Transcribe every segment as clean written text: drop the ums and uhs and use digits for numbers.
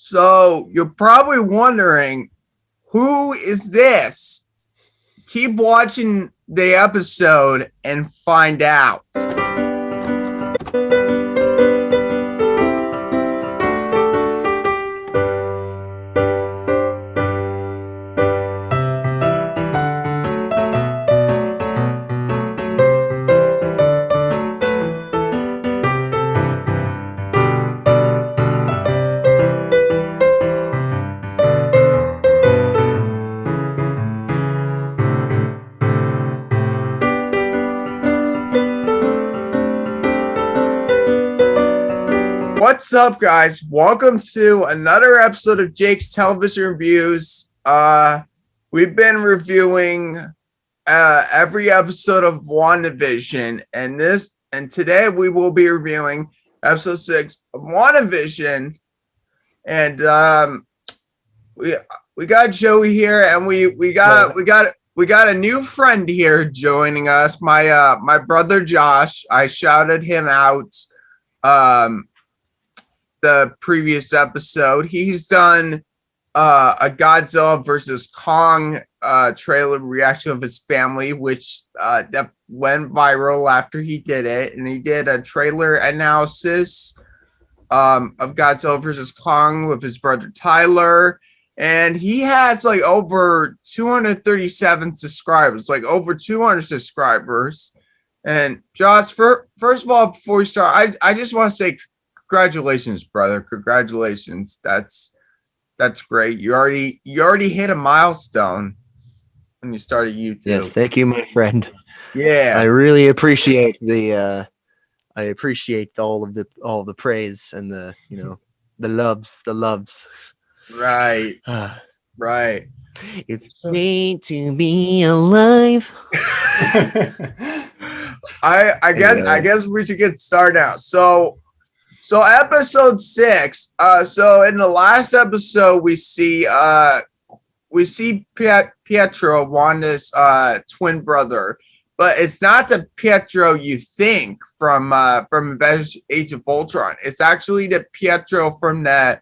So you're probably wondering, who is this? Keep watching the episode and find out. What's up, guys? Welcome to another episode of Jake's Television Reviews. We've been reviewing every episode of WandaVision, and today we will be reviewing episode 6 of WandaVision. And we got Joey here, and we got a new friend here joining us. My brother Josh. I shouted him out the previous episode. He's done a Godzilla versus Kong trailer reaction of his family, which that went viral after he did it, and he did a trailer analysis of Godzilla versus Kong with his brother Tyler, and he has like over 237 subscribers, like over 200 subscribers. And Josh, first of all, before we start, I just want to say congratulations, brother. Congratulations. That's great. You already hit a milestone when you started YouTube. Yes, thank you, my friend. Yeah. I really appreciate all of the praise and the loves. Right. Right. It's great to be alive. I guess we should get started now. So episode 6. So in the last episode, we see Pietro, Wanda's twin brother, but it's not the Pietro you think from Age of Ultron. It's actually the Pietro from the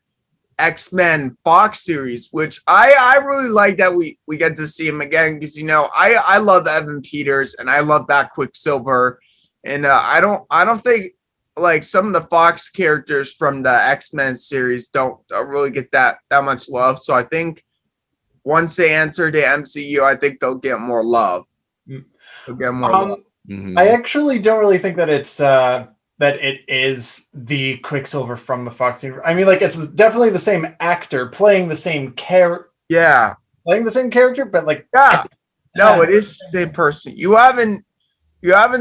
X-Men Fox series, which I really like that we get to see him again, because I love Evan Peters and I love that Quicksilver, and I don't think like some of the Fox characters from the X-Men series don't really get that much love. So I think once they enter the MCU, I think they'll get more love. They'll get more love. Mm-hmm. I actually don't really think that it's that it is the Quicksilver from the Fox universe. I mean, like, it's definitely the same actor playing the same character. Yeah, playing the same character, but like, no, it is the same person. You haven't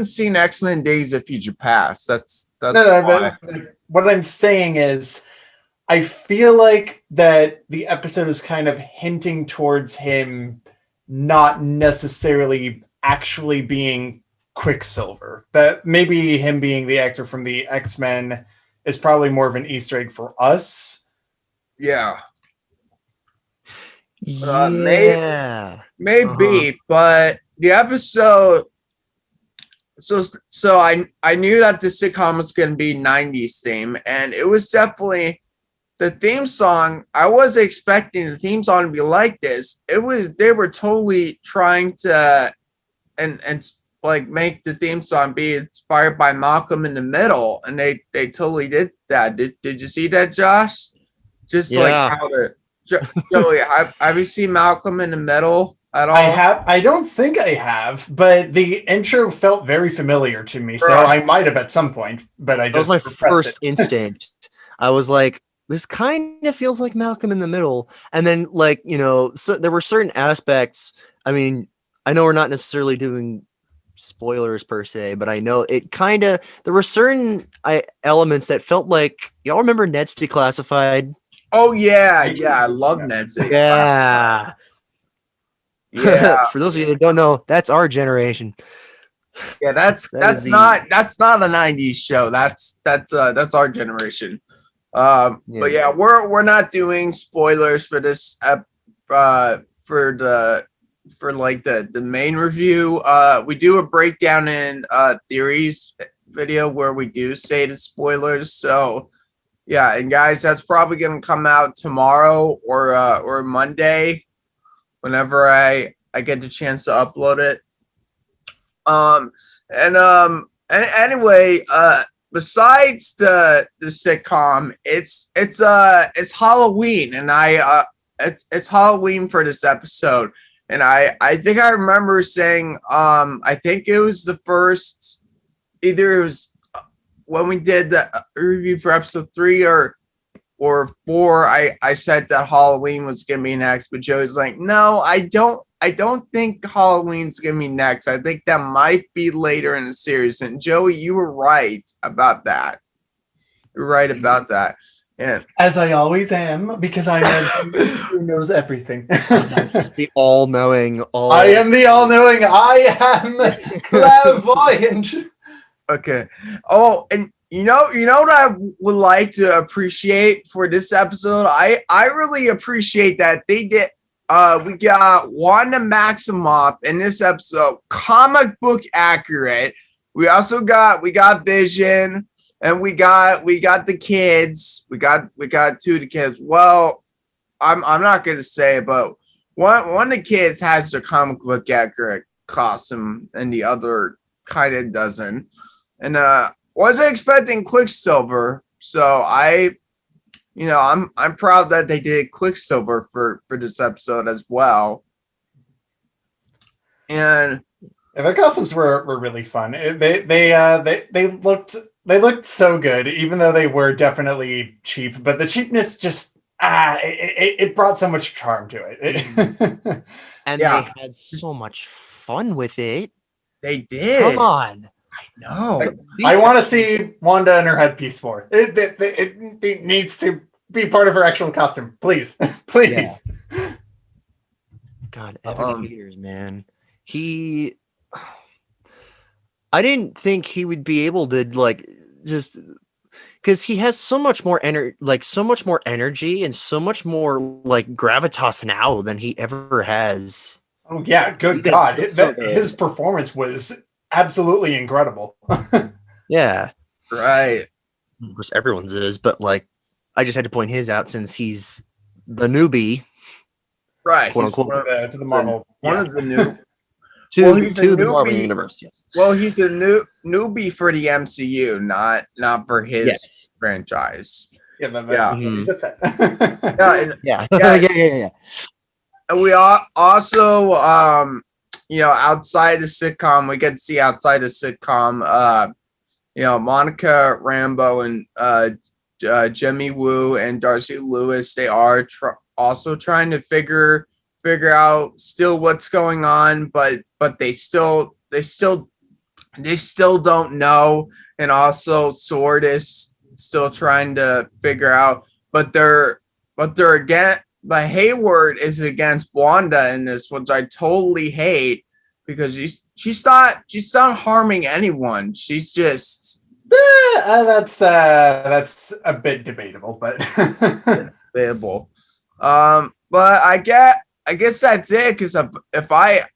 seen X-Men Days of Future Past. That's no, but what I'm saying is, I feel like that the episode is kind of hinting towards him not necessarily actually being Quicksilver. That maybe him being the actor from the X-Men is probably more of an Easter egg for us. Yeah. Maybe, but the episode. So I knew that the sitcom was going to be 90s theme, and it was definitely the theme song. I was expecting the theme song to be like this. They were totally trying to and like make the theme song be inspired by Malcolm in the Middle, and they totally did that. Did you see that, Josh? Just like how Joey, have you seen Malcolm in the Middle at all? I don't think I have, but the intro felt very familiar to me, so I might have at some point. But that was my first instinct. I was like, this kind of feels like Malcolm in the Middle, and then so there were certain aspects. I mean, I know we're not necessarily doing spoilers per se, but I know it there were certain elements that felt like, y'all remember Ned's Declassified? Oh yeah, I love Ned's Declassified. Yeah. For those of you that don't know, that's our generation. Yeah, that's not a 90s show. That's our generation. But yeah, we're not doing spoilers for this for the main review. We do a breakdown in theories video where we do say the spoilers. So Yeah, and guys, that's probably gonna come out tomorrow or Monday, whenever I get the chance to upload it. And anyway, besides the sitcom, it's Halloween, and it's Halloween for this episode, and I think I remember saying I think it was the first, either it was when we did the review for episode 3 or 4, I said that Halloween was gonna be next, but Joey's like, no, I don't think Halloween's gonna be next. I think that might be later in the series. And Joey, you were right about that. You're right about that. And As I always am, because I'm a genius who knows everything. Just the all-knowing, all. I am the all-knowing. I am clairvoyant. okay. Oh, and you know what I would like to appreciate for this episode? I really appreciate that they did. We got Wanda Maximoff in this episode, comic book accurate. We also got Vision, and we got the kids. We got 2 of the kids. Well, I'm not gonna say it, but one of the kids has the comic book accurate costume, and the other kind of doesn't. And wasn't expecting Quicksilver, so I'm proud that they did Quicksilver for this episode as well. And their costumes were really fun. They looked so good, even though they were definitely cheap. But the cheapness just it brought so much charm to it. And yeah, they had so much fun with it. they did. Come on. I know. I want to see Wanda in her headpiece more. It needs to be part of her actual costume, please, please. Yeah. God, Evan Peters, man. I didn't think he would be able to just because he has so much more energy and so much more gravitas now than he ever has. Oh yeah, good God, his performance was absolutely incredible. Yeah, right. Of course, everyone's is, but I just had to point his out since he's the newbie, right? Quote unquote, to the Marvel, one of the new to the Marvel universe. Yes. Well, he's a newbie for the MCU, not for his franchise. Yeah, that's what you just said. Yeah. And we also, outside the sitcom, we get to see outside the sitcom, Monica Rambeau and Jimmy Woo and Darcy Lewis. They are also trying to figure out still what's going on, but they still don't know. And also Sword is still trying to figure out, but Hayward is against Wanda in this, which I totally hate, because she's not harming anyone. She's just that's a bit debatable, but debatable. But I guess that's it. Because if I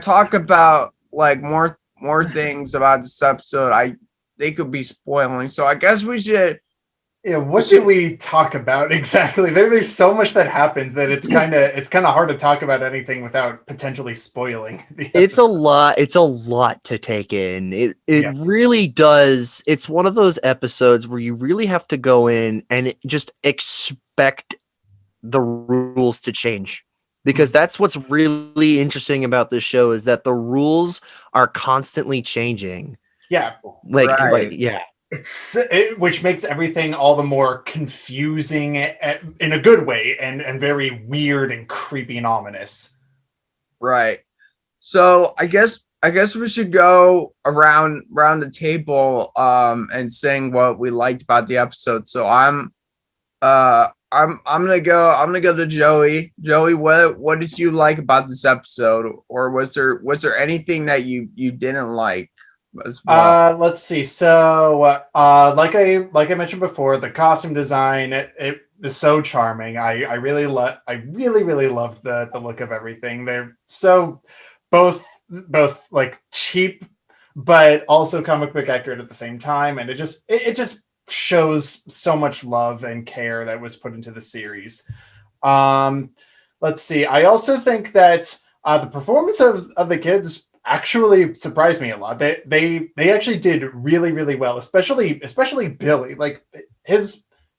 talk about more things about this episode, they could be spoiling. So I guess we should. Yeah, what should we talk about exactly? There's so much that happens that it's kind of hard to talk about anything without potentially spoiling. It's a lot to take in. It really does. It's one of those episodes where you really have to go in and just expect the rules to change, because that's what's really interesting about this show, is that the rules are constantly changing. Yeah, yeah. Which makes everything all the more confusing in a good way, and very weird and creepy and ominous. Right. So I guess we should go around the table and saying what we liked about the episode. So I'm gonna go to Joey. Joey, what did you like about this episode, or was there anything that you didn't like as well? Let's see. So like I mentioned before, the costume design it is so charming. I really love the look of everything. They're so both cheap but also comic book accurate at the same time, and it just shows so much love and care that was put into the series. Let's see. I also think that the performance of the kids actually surprised me a lot. They actually did really, really well, especially Billy. Like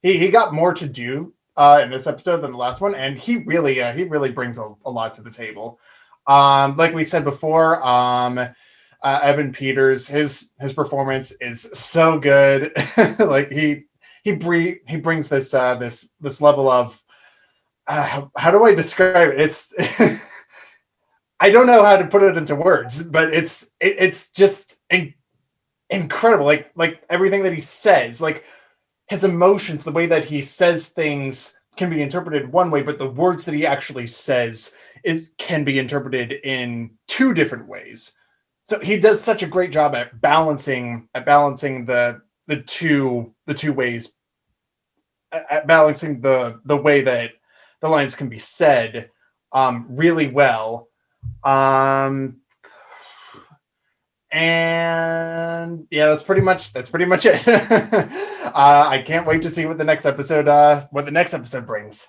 he got more to do in this episode than the last one, and he really brings a lot to the table. Like we said before, Evan Peters, his performance is so good. Like he brings this this level of how do I describe it? It's I don't know how to put it into words, but it's just incredible. Like everything that he says, like his emotions, the way that he says things can be interpreted one way, but the words that he actually says can be interpreted in two different ways. So he does such a great job at balancing the two ways, at balancing the way that the lines can be said really well. And yeah, that's pretty much it. I can't wait to see what the next episode brings.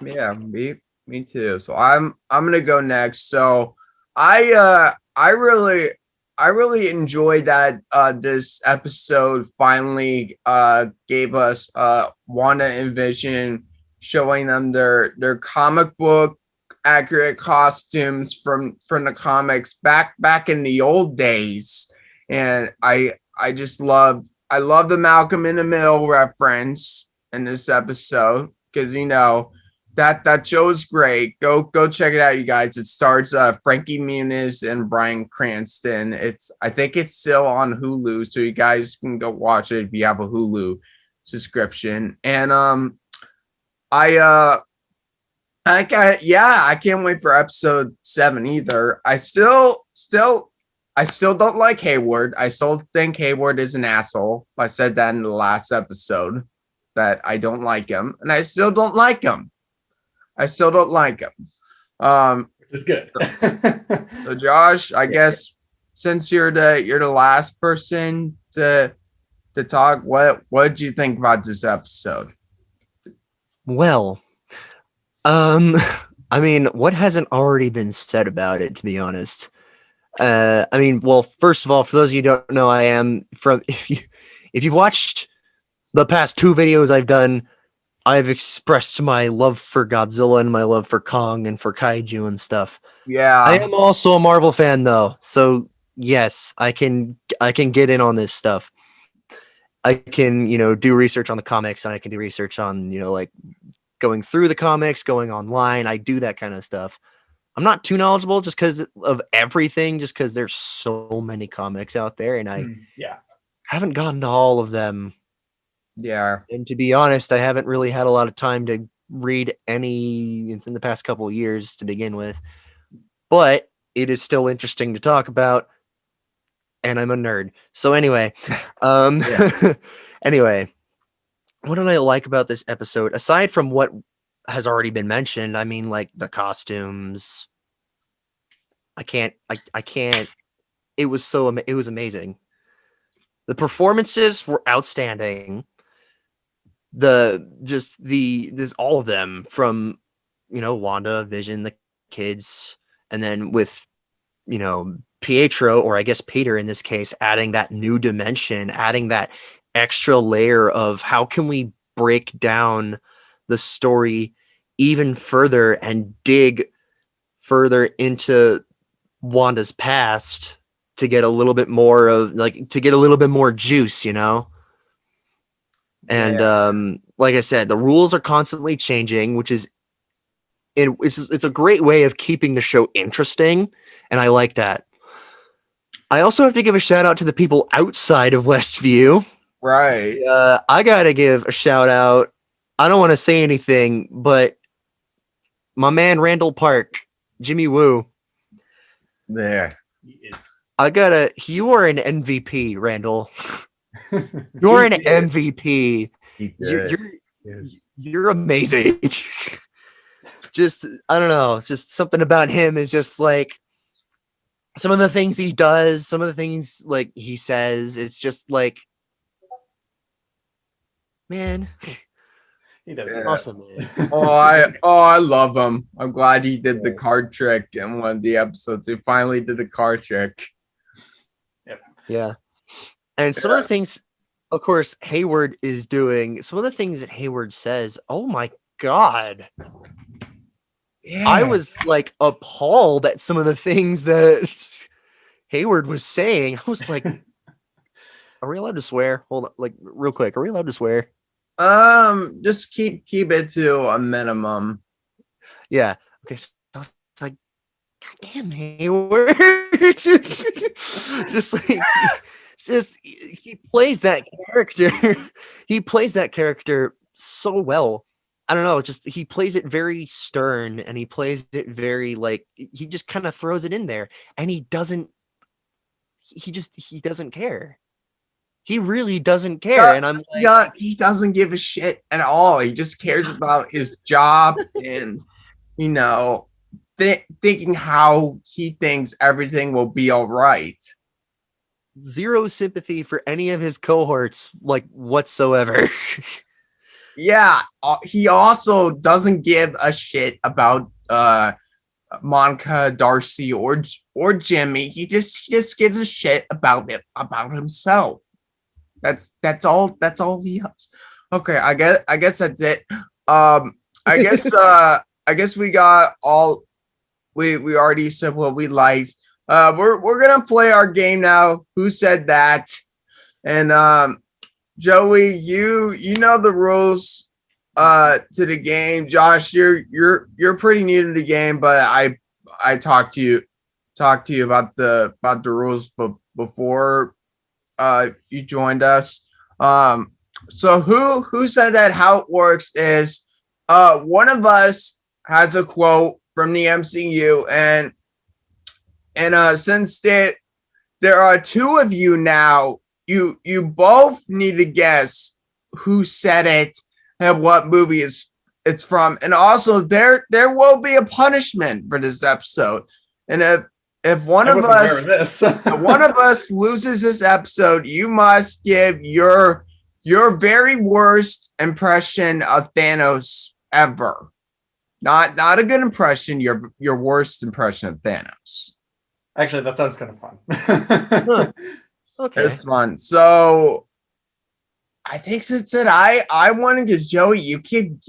Yeah, me too. So I'm gonna go next. So I really enjoyed that this episode finally gave us Wanda and Vision, showing them their comic book accurate costumes from the comics back in the old days. And I love the Malcolm in the Middle reference in this episode, because that show is great. Go check it out, you guys. It stars Frankie Muniz and Bryan Cranston. I think it's still on Hulu, so you guys can go watch it if you have a Hulu subscription. And I can't wait for episode 7 either. I still don't like Hayward. I still think Hayward is an asshole. I said that in the last episode, that I don't like him, and I still don't like him. Which is good. So Josh, I guess since you're the last person to talk, what did you think about this episode? Well, I mean, what hasn't already been said about it, to be honest? I mean, well, first of all, for those of you who don't know, I am from, if you've watched the past 2 videos I've done, I've expressed my love for Godzilla and my love for Kong and for kaiju and stuff. Yeah, I am also a Marvel fan, though, so yes, I can get in on this stuff. I can, do research on the comics, and I can do research on, like going through the comics, going online. I do that kind of stuff. I'm not too knowledgeable just because of everything, just because there's so many comics out there, and I haven't gotten to all of them. Yeah. And to be honest, I haven't really had a lot of time to read any in the past couple of years to begin with. But it is still interesting to talk about, and I'm a nerd. So anyway, anyway, what did I like about this episode? Aside from what has already been mentioned, I mean, like the costumes. I can't. It was amazing. The performances were outstanding. There's all of them, from Wanda, Vision, the kids, and then with Pietro, or I guess Peter in this case, adding that new dimension, adding that extra layer of how can we break down the story even further and dig further into Wanda's past to get a little bit more juice, And like I said, the rules are constantly changing, which is it's a great way of keeping the show interesting, and I like that. I also have to give a shout out to the people outside of Westview. Right. I gotta give a shout out. I don't want to say anything, but my man Randall Park, Jimmy Woo. There. You are an MVP, Randall. You're an MVP. You're amazing. Just, I don't know, just something about him is just like some of the things he does, some of the things like he says, it's just like Man, He does. Yeah. awesome, man. I love him. I'm glad he did the card trick in one of the episodes. He finally did the card trick. Yeah. And some of the things, of course, Hayward is doing, some of the things that Hayward says, oh my God. Yeah. I was like appalled at some of the things that Hayward was saying. I was like, are we allowed to swear? Hold on, like real quick. Are we allowed to swear? Just keep it to a minimum. Yeah. Okay. So I was like, God damn, Hayward. just like, he plays that character. He plays that character so well. I don't know, just he plays it very stern and he plays it very like he just kind of throws it in there and he doesn't care. He really doesn't care. Yeah, and I'm like, yeah, he doesn't give a shit at all. He just cares about his job and thinking how he thinks everything will be all right. zero sympathy for any of his cohorts, like whatsoever. Yeah, he also doesn't give a shit about Monica, Darcy, or Jimmy. He just gives a shit about himself. That's all he has. Okay, I guess that's it. I guess we got all we already said what we liked. We're gonna play our game now. Who said that? And Joey, you know the rules to the game. Josh, you're pretty new to the game, but I talked to you about the rules before you joined us. So who said that? How it works is one of us has a quote from the MCU, and since there are two of you now, you both need to guess who said it and what movie it's from. And also there will be a punishment for this episode. And if one of us loses this episode, you must give your very worst impression of Thanos ever. Not a good impression, your worst impression of Thanos. Actually, that sounds kind of fun. Okay. It's fun. So I think since it I won because Joey, you keep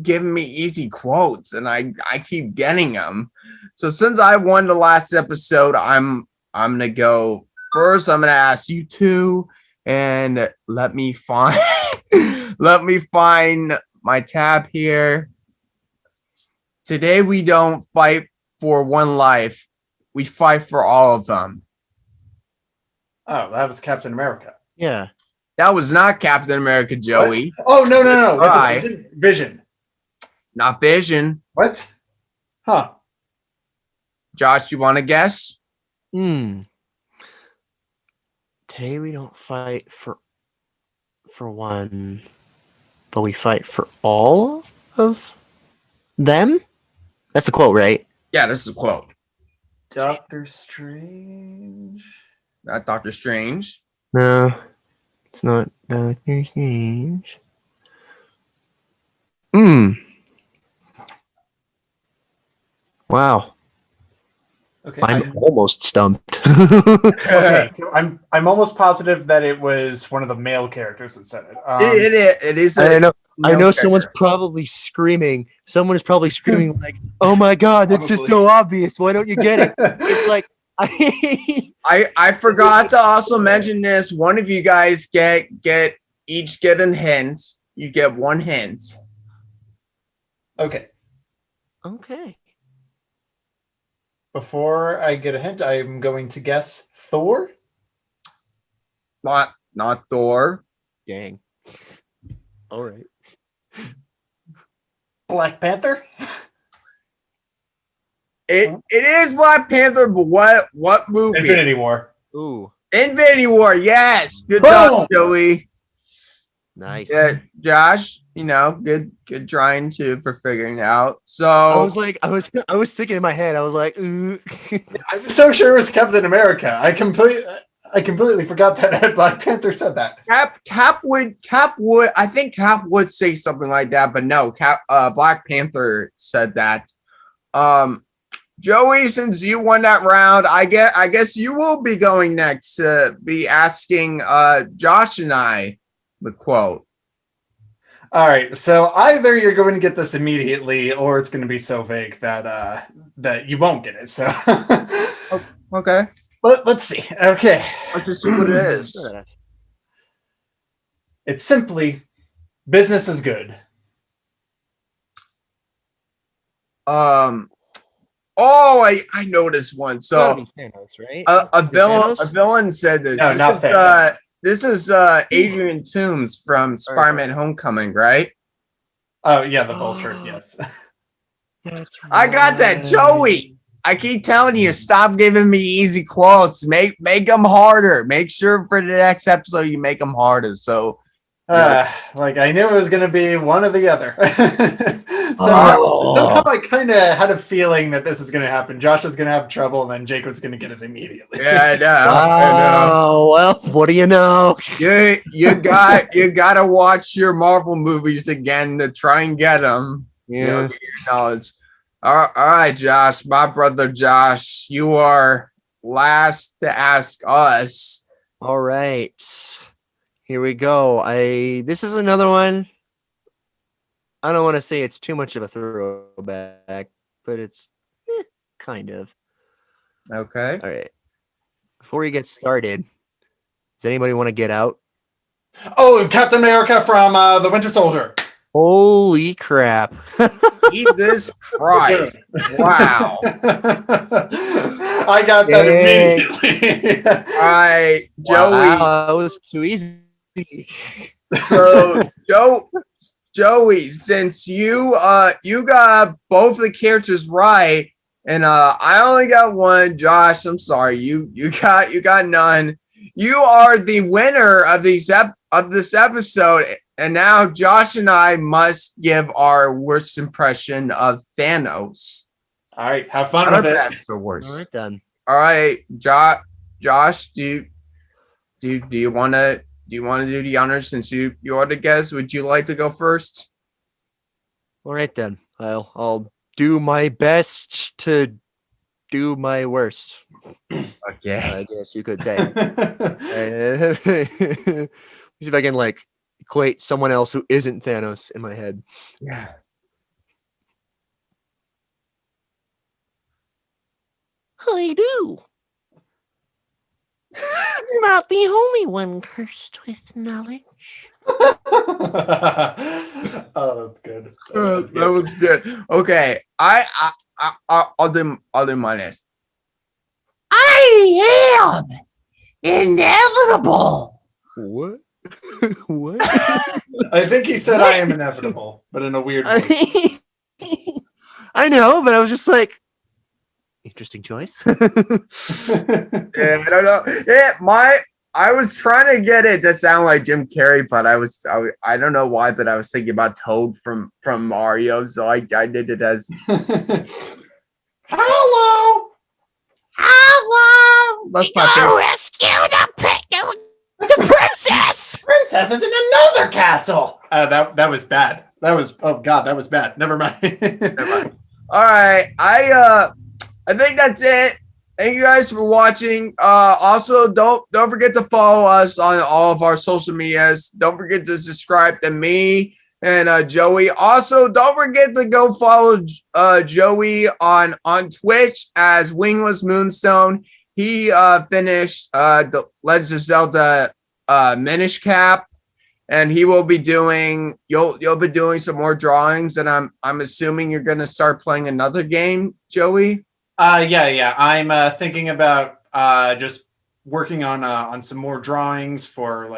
giving me easy quotes and I keep getting them. So since I won the last episode, I'm gonna go first. I'm gonna ask you two, and let me find my tab here. Today we don't fight for one life. We fight for all of them. Oh, that was Captain America. Yeah. That was not Captain America, Joey. What? Oh, no. What's it, Vision? Not Vision. What? Huh. Josh, you want to guess? Today we don't fight for one, but we fight for all of them? That's the quote, right? Yeah, this is a quote. Doctor Strange. Not Doctor Strange. No, it's not Doctor Strange. Wow. Okay. I'm almost stumped. Okay, so I'm almost positive that it was one of the male characters that said it. It is. I know someone's probably screaming. Someone is probably screaming like, "Oh my God, that's just so obvious. Why don't you get it?" It's like I forgot to also mention this. One of you guys get a hint. You get one hint. Okay. Okay. Before I get a hint, I'm going to guess Thor. Not Thor. Dang. All right. Black Panther. It is Black Panther, but what movie? Infinity War. Ooh. Infinity War. Yes. Good job, Joey. Nice. Yeah, Josh. Good trying to for figuring it out. So I was like, I was thinking in my head. I was like, I'm so sure it was Captain America. I completely forgot that Black Panther said that. Cap would I think Cap would say something like that, but no, Black Panther said that. Joey, since you won that round, I guess you will be going next to be asking Josh and I the quote. All right, so either you're going to get this immediately, or it's going to be so vague that that you won't get it. So, Okay, let's see. Okay, let's just see what it is. It's simply business is good. Oh, I know this one. So Thanos, right? a Thanos? villain said this. No, not Thanos. This is Adrian Toomes from Spider-Man: Homecoming, right? Oh yeah, the vulture. Yes. That's right. I got that, Joey. I keep telling you, stop giving me easy quotes. Make them harder. Make sure for the next episode you make them harder. So, like I knew it was going to be one or the other. Somehow I kind of had a feeling that this was going to happen. Josh was going to have trouble, and then Jake was going to get it immediately. yeah, I know. Oh, well, what do you know? You got to watch your Marvel movies again to try and get them. Yeah. Get your knowledge. All right, Josh, my brother Josh, you are last to ask us. All right. Here we go. This is another one. I don't want to say it's too much of a throwback, but it's kind of. Okay. All right. Before we get started, does anybody want to get out? Oh, Captain America from The Winter Soldier. Holy crap. Jesus Christ. Wow. I got that immediately. All right, Joey. Wow, that was too easy. So, Joey, since you got both the characters right, and I only got one, Josh, I'm sorry. You got none. You are the winner of this episode. And now Josh and I must give our worst impression of Thanos. All right, have fun with it. That's the worst. All right, done. All right, Josh, do you want to do the honors since you are the guest? Would you like to go first? All right, then. I'll do my best to do my worst. Okay. I guess you could say. See if I can equate someone else who isn't Thanos in my head. Yeah. I do. I'm not the only one cursed with knowledge. Oh, that's good. That was good. Okay, I'll do my list. I am inevitable. What? What? I think he said I am inevitable, but in a weird way. I know, but I was just like, interesting choice. Yeah, I don't know. Yeah, I was trying to get it to sound like Jim Carrey, but I don't know why, but I was thinking about Toad from Mario, so I did it as Hello. That's my rescue the princess. Princess is in another castle. That was bad. That was that was bad. Never mind. Never mind. All right, I think that's it. Thank you guys for watching. Also, don't forget to follow us on all of our social medias. Don't forget to subscribe to me and Joey. Also, don't forget to go follow Joey on Twitch as Wingless Moonstone. He finished the Legends of Zelda Minish Cap, and he will be doing. You'll be doing some more drawings, and I'm assuming you're gonna start playing another game, Joey. Yeah. I'm thinking about just working on some more drawings for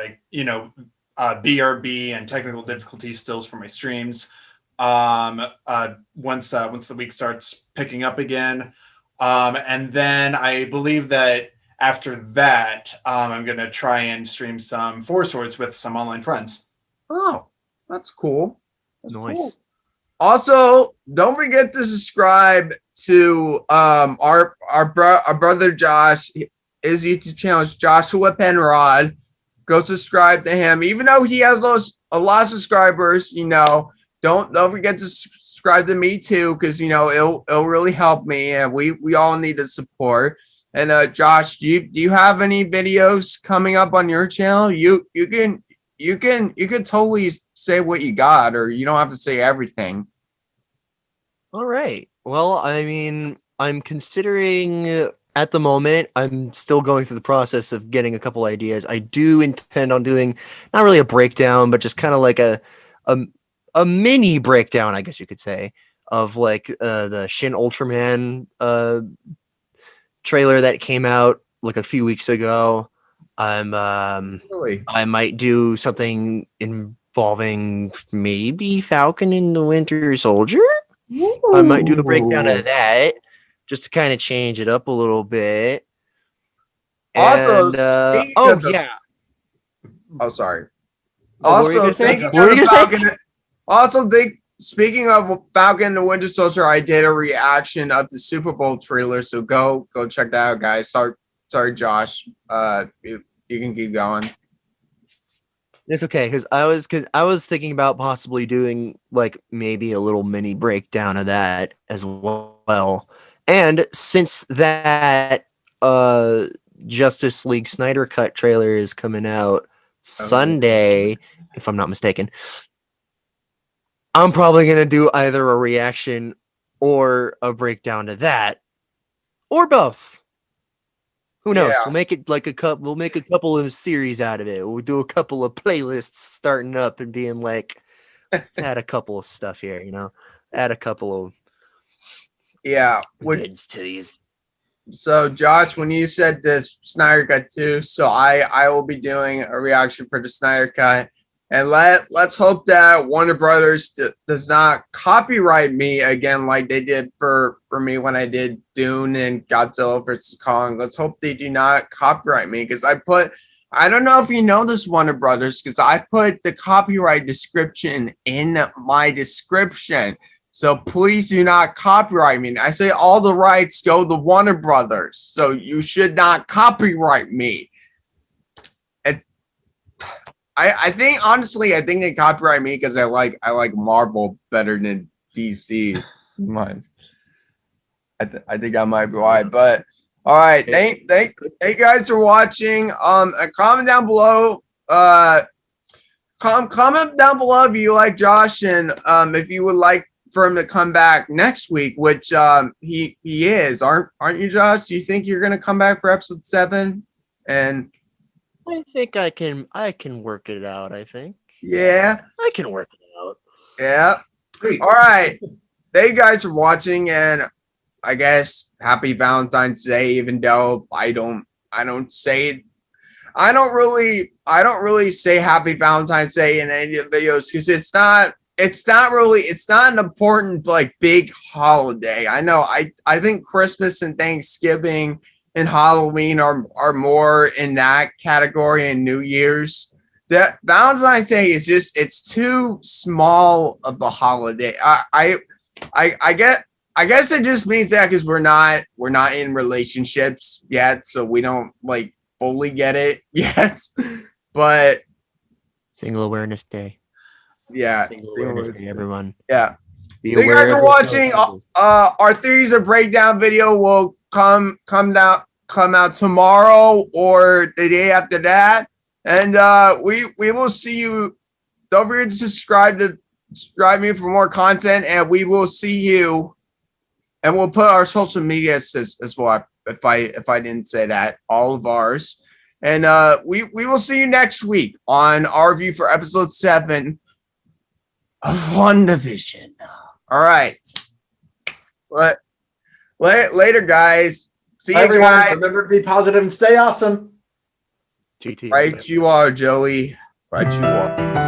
BRB and technical difficulty stills for my streams. Once the week starts picking up again, and then I believe that after that, I'm gonna try and stream some Four Swords with some online friends. Oh, that's cool. That's Nice. Cool. Also, don't forget to subscribe to our brother Josh. his YouTube channel is Joshua Penrod. Go subscribe to him. Even though he has a lot of subscribers, don't forget to subscribe to me too, because it'll really help me, and we all need the support. And Josh, do you have any videos coming up on your channel? You can totally say what you got, or you don't have to say everything. All right. Well, I mean, I'm considering at the moment, I'm still going through the process of getting a couple ideas. I do intend on doing not really a breakdown, but just kind of like a mini breakdown, I guess you could say, of like the Shin Ultraman trailer that came out like a few weeks ago. Really? I might do something involving maybe Falcon and the Winter Soldier. I might do a breakdown of that just to kind of change it up a little bit. Also, And yeah. Oh, sorry. What were you gonna say? Speaking of Falcon and the Winter Soldier, I did a reaction of the Super Bowl trailer, so go check that out, guys. Sorry, Josh. You can keep going. It's okay, because I was thinking about possibly doing like maybe a little mini breakdown of that as well. And since that Justice League Snyder Cut trailer is coming out Sunday, if I'm not mistaken, I'm probably gonna do either a reaction or a breakdown to that, or both. Who knows? Yeah. We'll make it like we'll make a couple of series out of it. We'll do a couple of playlists starting up and being like, let's add a couple of stuff here, add a couple of vids to these. So Josh, when you said this Snyder Cut too, so I will be doing a reaction for the Snyder Cut, and let's hope that Warner Brothers does not copyright me again like they did for me when I did Dune and Godzilla vs. Kong. Let's hope they do not copyright me, because I don't know if you know this, Warner Brothers, because I put the copyright description in my description. So please do not copyright me. I say all the rights go to Warner Brothers, so you should not copyright me. I think they copyright me because I like Marvel better than DC so much. I think I might be why, but all right. Thank you guys for watching. Comment down below. Comment down below if you like Josh, and if you would like for him to come back next week, which he is, aren't you, Josh? Do you think you're gonna come back for episode 7? And I think I can work it out. I think. Yeah, I can work it out. Yeah. Great. All right. Thank you guys for watching, and I guess happy Valentine's Day. Even though I don't really say happy Valentine's Day in any of the videos, because it's not an important like big holiday. I know I think Christmas and Thanksgiving and Halloween are more in that category, and New Year's. That Valentine's Day is it's too small of a holiday. I guess it just means that because we're not in relationships yet, so we don't like fully get it yet. But Single Awareness Day. Yeah, Single Awareness Day, everyone. Yeah. Be Thank you aware guys for of watching. your Our theories of breakdown video will come out tomorrow or the day after that, and we will see you. Don't forget to subscribe me for more content, and we will see you. And we'll put our social media as well, if I didn't say that, all of ours. And we will see you next week on our review for episode 7 of WandaVision. All right. Later, guys. See you, everyone. guys. Remember to be positive and stay awesome. TT. Right you are, Joey. Right you are.